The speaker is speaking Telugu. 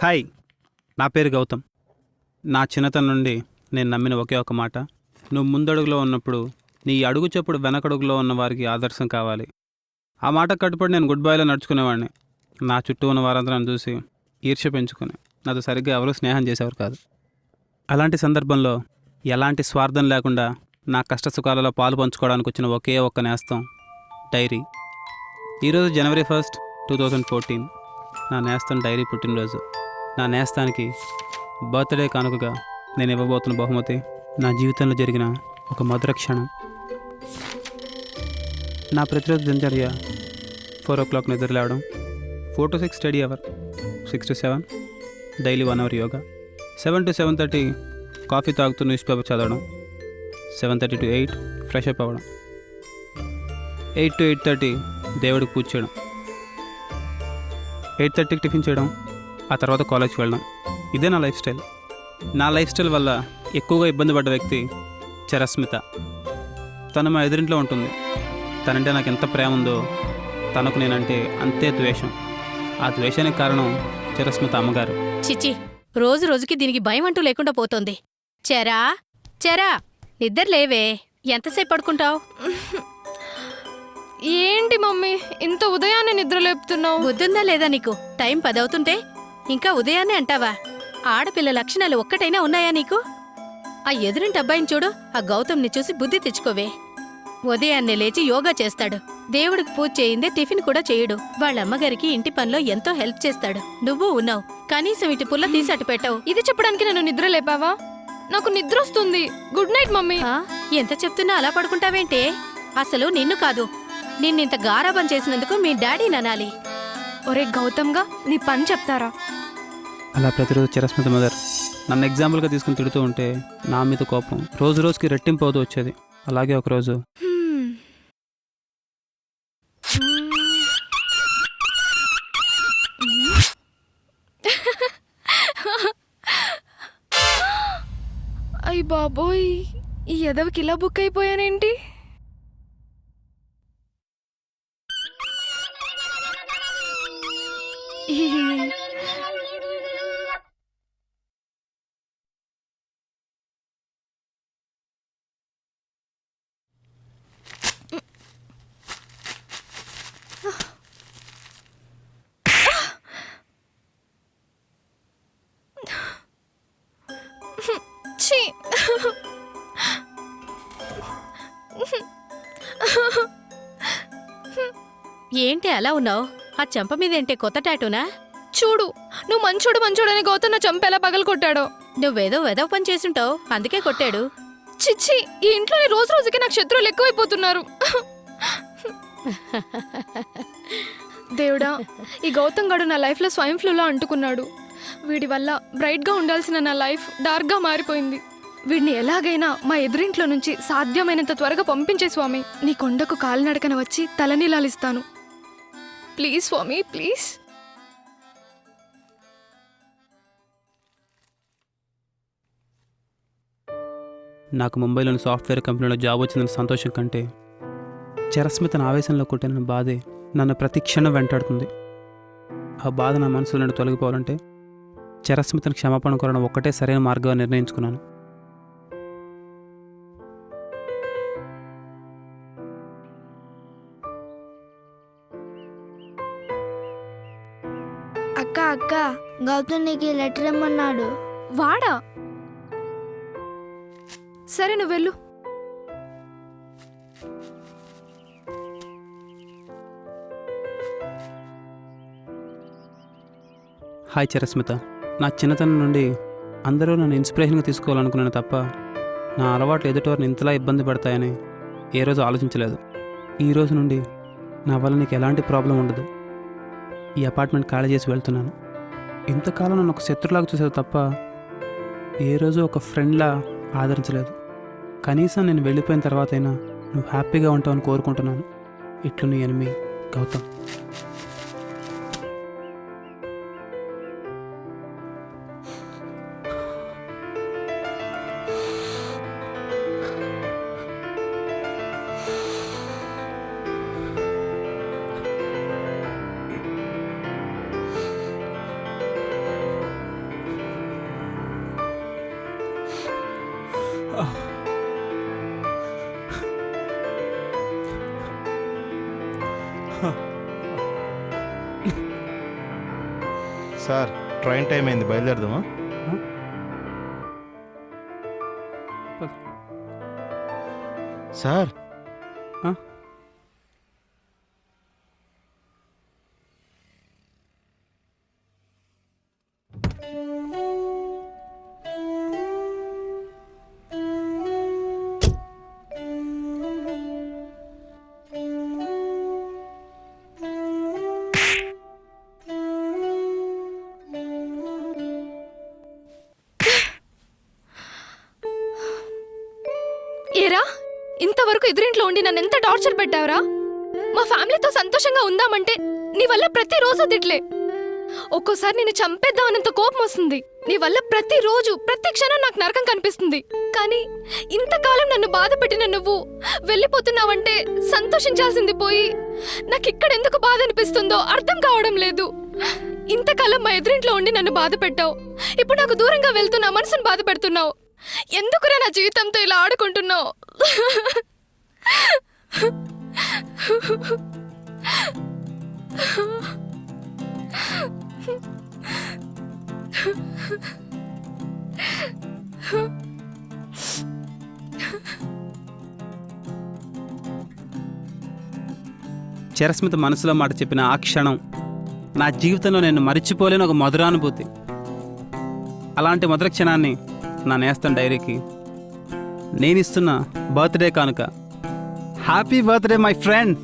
హాయ్, నా పేరు గౌతమ్. నా చిన్నతనం నుండి నేను నమ్మిన ఒకే ఒక మాట, నువ్వు ముందడుగులో ఉన్నప్పుడు నీ అడుగు చప్పుడు వెనకడుగులో ఉన్న వారికి ఆదర్శం కావాలి. ఆ మాట కట్టుబడి నేను గుడ్ బాయ్లో నడుచుకునేవాడిని. నా చుట్టూ ఉన్న వారందరూ నన్ను చూసి ఈర్ష్య పెంచుకుని నాతో సరిగ్గా ఎవరూ స్నేహం చేసేవారు కాదు. అలాంటి సందర్భంలో ఎలాంటి స్వార్థం లేకుండా నా కష్ట సుఖాలలో పాలు పంచుకోవడానికి వచ్చిన ఒకే ఒక్క నేస్తం డైరీ. ఈరోజు జనవరి 1, 2014 నా నేస్తం డైరీ పుట్టినరోజు. నా నేస్తానికి బర్త్డే కానుకగా నేను ఇవ్వబోతున్న బహుమతి నా జీవితంలో జరిగిన ఒక మధుర క్షణం. నా ప్రతిరోజు దినచర్య 4 o'clock నిద్ర లేవడం, 4 to 6 study hour, 6 to 7 daily 1 hour yoga, 7 to 7:30 coffee తాగుతూ న్యూస్ పేపర్ చదవడం, 7:30 to 8 ఫ్రెష్ అప్ అవ్వడం, 8 to 8:30 దేవుడికి పూజ చేయడం, 8:30కి టిఫిన్ చేయడం, ఆ తర్వాత కాలేజ్కి వెళ్ళడం. ఇదే నా లైఫ్ స్టైల్. నా లైఫ్ స్టైల్ వల్ల ఎక్కువగా ఇబ్బంది పడ్డ వ్యక్తి చరస్మిత. తను మా ఎదురింట్లో ఉంటుంది. తనంటే నాకు ఎంత ప్రేమ ఉందో తనకు నేనంటే అంతే ద్వేషం. ఆ ద్వేషానికి కారణం చరస్మిత అమ్మగారు. చిచి, రోజు రోజుకి దీనికి భయం అంటూ లేకుండా పోతోంది. చెరా చెరా, నిద్ర లేవే, ఎంతసేపు పడుకుంటావు? ఏంటి మమ్మీ ఇంత ఉదయాన్నే నిద్ర లేపుతున్నావు? బుద్ధుందా లేదా నీకు? టైం 10 అవుతుంటే ఇంకా ఉదయాన్నే అంటావా? ఆడపిల్ల లక్షణాలు ఒక్కటైనా ఉన్నాయా నీకు? ఆ ఎదురింటి అబ్బాయిని చూడు, ఆ గౌతమ్ని చూసి బుద్ధి తెచ్చుకోవే. ఉదయాన్నే లేచి యోగా చేస్తాడు, దేవుడికి పూజ చేయిందే టిఫిన్ కూడా చేయడు, వాళ్ళ అమ్మగారికి ఇంటి పనిలో ఎంతో హెల్ప్ చేస్తాడు. నువ్వు ఉన్నావు, కనీసం ఇటు పుల్ల తీసి అటు పెట్టావు. ఇది చెప్పడానికి నన్ను నిద్ర లేపావా? నాకు నిద్ర వస్తుంది. Good night mummy. ఎంత చెప్తున్నా అలా పడుకుంటావేంటే? అసలు నిన్ను కాదు, నిన్నింత గారాబం చేసినందుకు మీ డాడీ ననాలి. ఒరే గౌతమ్గా, నీ పని చెప్తారా? అలా ప్రతిరోజు చరస్మిత మదర్ నన్ను ఎగ్జాంపుల్గా తీసుకుని తిడుతూ ఉంటే నా మీద కోపం రోజు రోజుకి రెట్టింపు అవుతూ వచ్చేది. అలాగే ఒకరోజు అయ్య బాబోయ్, ఈ ఎదవకి ఇలా బుక్ అయిపోయానేంటి? ఏంటి అలా ఉన్నావు? ఆ చెంప మీదేంటే కొత్త టాటూనా? చూడు, నువ్వు మంచోడని గౌతమ్ నా చంప ఎలా పగలు కొట్టాడో. నువ్వేదో వెదవ పని చేసుంటావు, అందుకే కొట్టాడు. చిచ్చి, ఈ ఇంట్లోని రోజు రోజుకి నాకు శత్రువులు ఎక్కువైపోతున్నారు. దేవుడా, ఈ గౌతమ్ గడు నా లైఫ్లో స్వైన్ ఫ్లూలా అంటుకున్నాడు. వీడి వల్ల బ్రైట్గా ఉండాల్సిన నా లైఫ్ డార్క్గా మారిపోయింది. వీడిని ఎలాగైనా మా ఎదురింట్లో నుంచి సాధ్యమైనంత త్వరగా పంపించే స్వామి. నీ కొండకు కాలినడకన వచ్చి తలనీలాలిస్తాను. Please Swamy, please. నాకు ముంబైలోని సాఫ్ట్వేర్ కంపెనీలో జాబ్ వచ్చిన సంతోషం కంటే చరస్మితను ఆవేశంలో కొట్టిన బాధే నన్ను ప్రతి క్షణం వెంటాడుతుంది. ఆ బాధ నా మనసులో నుండి తొలగిపోవాలంటే చరస్మితను క్షమాపణ కోరడం ఒక్కటే సరైన మార్గంగా నిర్ణయించుకున్నాను. అక్క గౌతమ్ నీకు లెటర్ ఇమ్మన్నాడు. వాడా? సరే, నువ్వు వెళ్ళు. హాయ్ చరస్మిత, నా చిన్నతనం నుండి అందరూ నన్ను ఇన్స్పిరేషన్గా తీసుకోవాలనుకున్నాను తప్ప నా అలవాట్లు ఎదుటివారిని ఇంతలా ఇబ్బంది పడతాయని ఏ రోజు ఆలోచించలేదు. ఈ రోజు నుండి నా వల్ల నీకు ఎలాంటి ప్రాబ్లం ఉండదు. ఈ అపార్ట్మెంట్ ఖాళీ చేసి వెళ్తున్నాను. ఇంతకాలం నన్ను ఒక శత్రులాగా చూసేది తప్ప ఏ రోజు ఒక ఫ్రెండ్లా ఆదరించలేదు. కనీసం నేను వెళ్ళిపోయిన తర్వాత అయినా నువ్వు హ్యాపీగా ఉంటావని కోరుకుంటున్నాను. ఇట్లు నీ enemy Gautam. Sir train time అయింది, బయలుదేరదామా? సార్ ఏరా, ఇంతవరకు ఎదురింట్లో ఉండి నన్ను ఎంత టార్చర్ పెట్టావురా? మా ఫ్యామిలీతో సంతోషంగా ఉందామంటే నీ వల్ల ప్రతిరోజు తిట్లే. ఒక్కోసారి నిన్ను చంపేద్దామన్నంత కోపం వస్తుంది. నీ వల్ల ప్రతిరోజు ప్రతి క్షణం నాకు నరకం కనిపిస్తుంది. కానీ ఇంతకాలం నన్ను బాధ పెట్టిన నువ్వు వెళ్ళిపోతున్నావంటే సంతోషించాల్సింది పోయి నాకు ఇక్కడ ఎందుకు బాధ అనిపిస్తుందో అర్థం కావడం లేదు. ఇంతకాలం మా ఎదురింట్లో ఉండి నన్ను బాధ పెట్టావు, ఇప్పుడు నాకు దూరంగా వెళ్తూ నా మనసును బాధ పెడుతున్నావు. ఎందుకురా నా జీవితంతో ఇలా ఆడుకుంటున్నావు? చిరస్మిత మనసులో మాట చెప్పిన ఆ క్షణం నా జీవితంలో నేను మరిచిపోలేని ఒక మధురానుభూతి. అలాంటి మధుర క్షణాన్ని నా నేస్తం డైరీకి నేనిస్తున్న బర్త్డే కానుక. Happy birthday my friend.